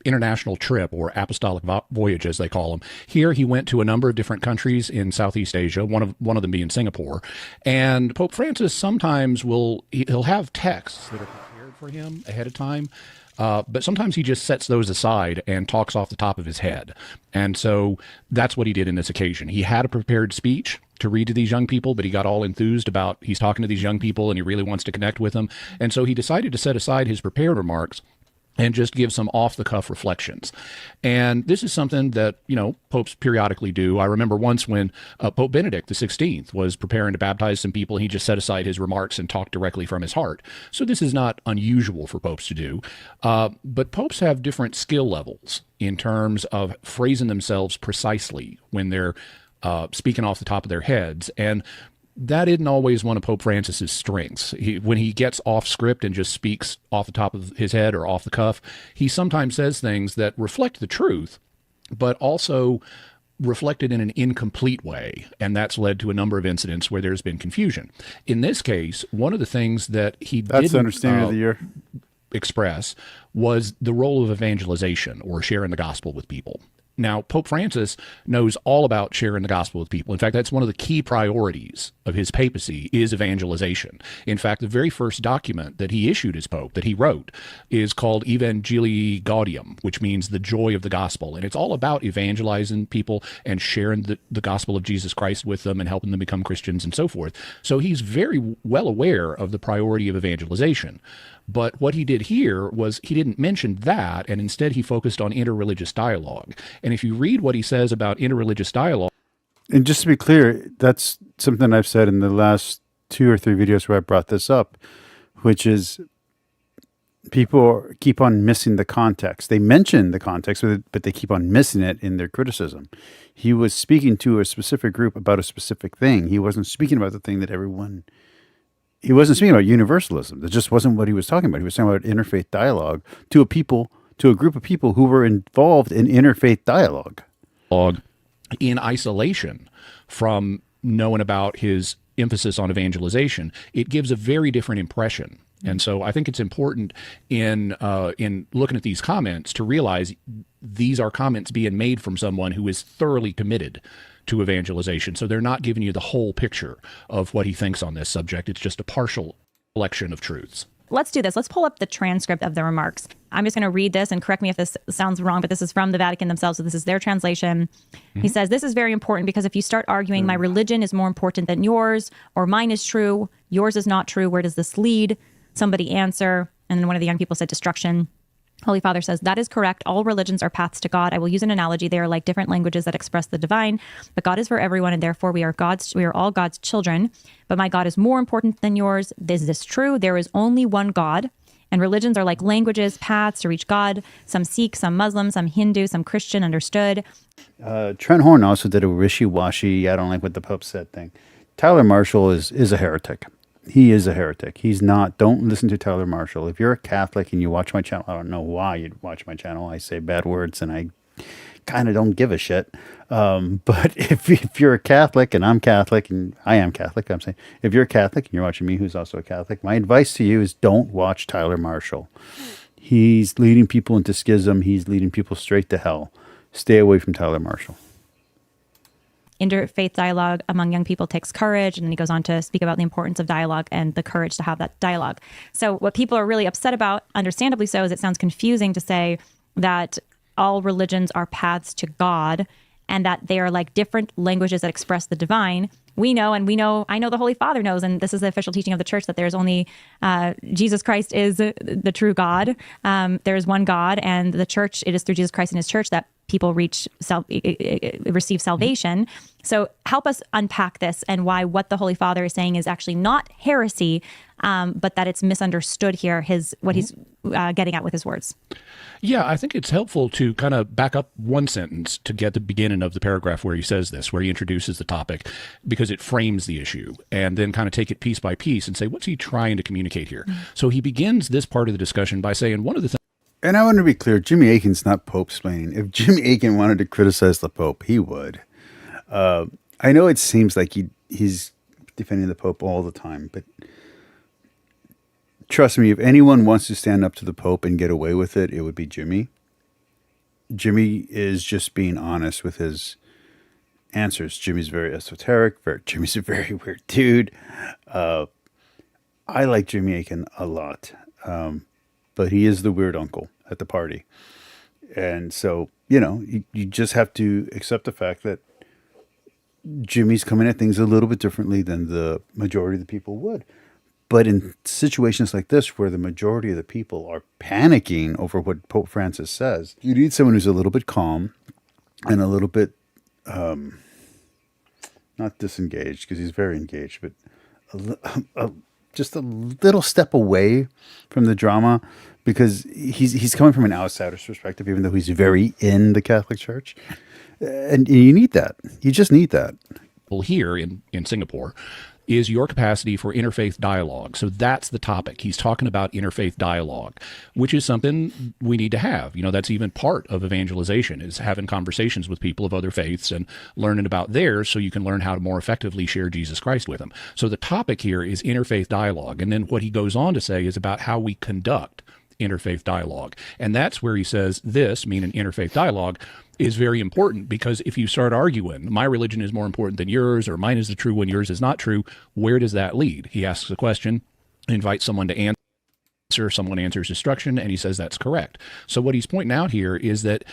international trip, or apostolic voyage, as they call them. Here, he went to a number of different countries in Southeast Asia. One of them being Singapore. And Pope Francis sometimes he'll have texts that are prepared for him ahead of time. But sometimes he just sets those aside and talks off the top of his head. And so that's what he did in this occasion. He had a prepared speech to read to these young people, but he got all enthused about he's talking to these young people and he really wants to connect with them. And so he decided to set aside his prepared remarks and just give some off-the-cuff reflections. And this is something that, popes periodically do. I remember once when Pope Benedict XVI was preparing to baptize some people, he just set aside his remarks and talked directly from his heart. So this is not unusual for popes to do. But popes have different skill levels in terms of phrasing themselves precisely when they're speaking off the top of their heads. And that isn't always one of Pope Francis's strengths. When he gets off script and just speaks off the top of his head or off the cuff, he sometimes says things that reflect the truth, but also reflect it in an incomplete way. And that's led to a number of incidents where there's been confusion. In this case, one of the things that he That's the understanding of the year. Express was the role of evangelization, or sharing the gospel with people. Now, Pope Francis knows all about sharing the gospel with people. In fact, that's one of the key priorities of his papacy is evangelization. In fact, the very first document that he issued as Pope, that he wrote, is called Evangelii Gaudium, which means the joy of the gospel. And it's all about evangelizing people and sharing the gospel of Jesus Christ with them and helping them become Christians and so forth. So he's very well aware of the priority of evangelization. But what he did here was he didn't mention that, and instead he focused on interreligious dialogue. And if you read what he says about interreligious dialogue... And just to be clear, that's something I've said in the last 2 or 3 videos where I brought this up, which is people keep on missing the context. They mention the context, but they keep on missing it in their criticism. He was speaking to a specific group about a specific thing. He wasn't speaking about the thing that everyone... He wasn't speaking about universalism. That just wasn't what he was talking about. He was talking about interfaith dialogue to a group of people who were involved in interfaith dialogue. In isolation from knowing about his emphasis on evangelization, it gives a very different impression. And so I think it's important in looking at these comments to realize these are comments being made from someone who is thoroughly committed to evangelization. So they're not giving you the whole picture of what he thinks on this subject. It's just a partial collection of truths. Let's do this. Let's pull up the transcript of the remarks. I'm just going to read this, and correct me if this sounds wrong, but this is from the Vatican themselves, so this is their translation. He says, "This is very important because if you start arguing my religion is more important than yours, or mine is true, yours is not true, where does this lead? Somebody answer." And then one of the young people said, "Destruction." Holy Father says, "That is correct. All religions are paths to God. I will use an analogy. They are like different languages that express the divine, but God is for everyone, and therefore we are all God's children. But my God is more important than yours. Is this true? There is only one God, and religions are like languages, paths to reach God. Some Sikh, some Muslim, some Hindu, some Christian, understood." Trent Horn also did a wishy-washy, I don't like what the Pope said thing. Tyler Marshall is a heretic. He is a heretic. He's not. Don't listen to Tyler Marshall. If you're a Catholic and you watch my channel, I don't know why you'd watch my channel. I say bad words and I kind of don't give a shit. But if you're a Catholic, and I'm Catholic, and I am Catholic, I'm saying, if you're a Catholic and you're watching me, who's also a Catholic, my advice to you is don't watch Tyler Marshall. He's leading people into schism. He's leading people straight to hell. Stay away from Tyler Marshall. Interfaith dialogue among young people takes courage. And then he goes on to speak about the importance of dialogue and the courage to have that dialogue. So what people are really upset about, understandably so, is it sounds confusing to say that all religions are paths to God and that they are like different languages that express the divine. We know, I know the Holy Father knows, and this is the official teaching of the church, that there's only, Jesus Christ is the true God. There is one God, and the church, it is through Jesus Christ and his church that people receive salvation. So help us unpack this and why what the Holy Father is saying is actually not heresy, but that it's misunderstood here, what he's getting at with his words. Yeah, I think it's helpful to kind of back up one sentence to get the beginning of the paragraph where he says this, where he introduces the topic, because it frames the issue, and then kind of take it piece by piece and say, what's he trying to communicate here? So he begins this part of the discussion by saying one of the things. And I want to be clear, Jimy Akin's not Pope-splaining. If Jimy Akin wanted to criticize the Pope, he would. I know it seems like he's defending the Pope all the time, but trust me, if anyone wants to stand up to the Pope and get away with it, it would be Jimy. Jimy is just being honest with his answers. Jimy's very esoteric. Jimmy's a very weird dude. I like Jimy Akin a lot, but he is the weird uncle at the party. And so, you just have to accept the fact that Jimmy's coming at things a little bit differently than the majority of the people would. But in situations like this, where the majority of the people are panicking over what Pope Fracis says, you need someone who's a little bit calm and a little bit, not disengaged, because he's very engaged, but just a little step away from the drama, because he's coming from an outsider's perspective, even though he's very in the Catholic Church. And you need that. You just need that. Well, here in Singapore is your capacity for interfaith dialogue. So that's the topic. He's talking about interfaith dialogue, which is something we need to have. That's even part of evangelization, is having conversations with people of other faiths and learning about theirs so you can learn how to more effectively share Jesus Christ with them. So the topic here is interfaith dialogue. And then what he goes on to say is about how we conduct interfaith dialogue. And that's where he says this, meaning interfaith dialogue, is very important, because if you start arguing, my religion is more important than yours, or mine is the true one, yours is not true, where does that lead? He asks a question, invites someone to answer, someone answers instruction, and he says that's correct. So what he's pointing out here is that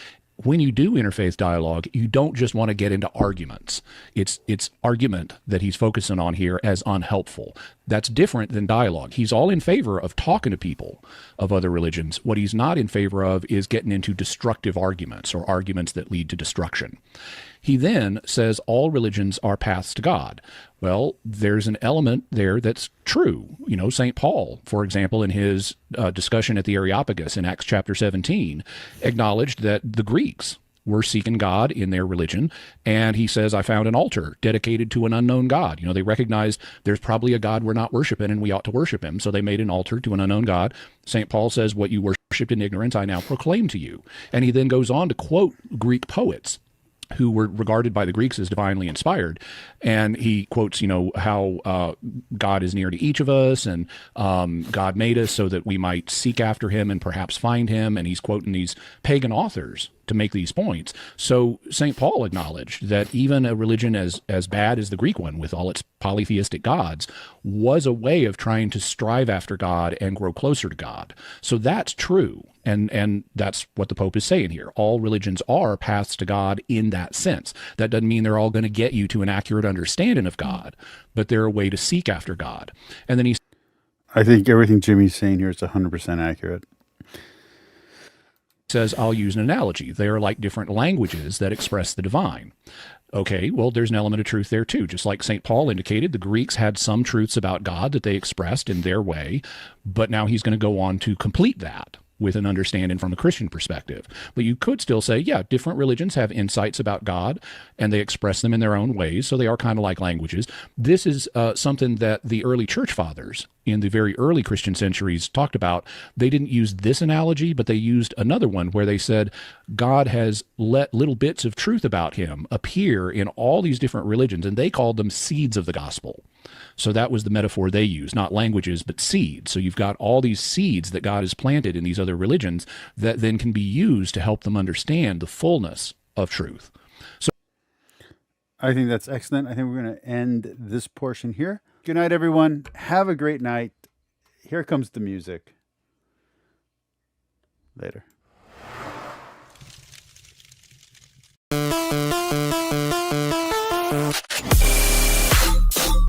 when you do interfaith dialogue, you don't just want to get into arguments. It's argument that he's focusing on here as unhelpful. That's different than dialogue. He's all in favor of talking to people of other religions. What he's not in favor of is getting into destructive arguments, or arguments that lead to destruction. He then says all religions are paths to God. Well, there's an element there that's true. St. Paul, for example, in his discussion at the Areopagus in Acts chapter 17, acknowledged that the Greeks were seeking God in their religion. And he says, I found an altar dedicated to an unknown God. They recognized there's probably a God we're not worshiping and we ought to worship him. So they made an altar to an unknown God. St. Paul says, what you worshiped in ignorance, I now proclaim to you. And he then goes on to quote Greek poets who were regarded by the Greeks as divinely inspired. And he quotes, how God is near to each of us, and God made us so that we might seek after him and perhaps find him. And he's quoting these pagan authors to make these points. So St. Paul acknowledged that even a religion as bad as the Greek one, with all its polytheistic gods, was a way of trying to strive after God and grow closer to God. So that's true. And that's what the Pope is saying here. All religions are paths to God in that sense. That doesn't mean they're all going to get you to an accurate understanding of God, but they're a way to seek after God. And then I think everything Jimmy's saying here is 100% accurate. Says, I'll use an analogy. They are like different languages that express the divine. Okay, well, there's an element of truth there too. Just like St. Paul indicated, the Greeks had some truths about God that they expressed in their way, but now he's going to go on to complete that with an understanding from a Christian perspective. But you could still say, yeah, different religions have insights about God, and they express them in their own ways, so they are kind of like languages. This is something that the early church fathers in the very early Christian centuries talked about. They didn't use this analogy, but they used another one where they said God has let little bits of truth about him appear in all these different religions, and they called them seeds of the gospel. So that was the metaphor they used, not languages, but seeds. So you've got all these seeds that God has planted in these other religions that then can be used to help them understand the fullness of truth. So I think that's excellent. I think we're going to end this portion here. Good night, everyone. Have a great night. Here comes the music. Later.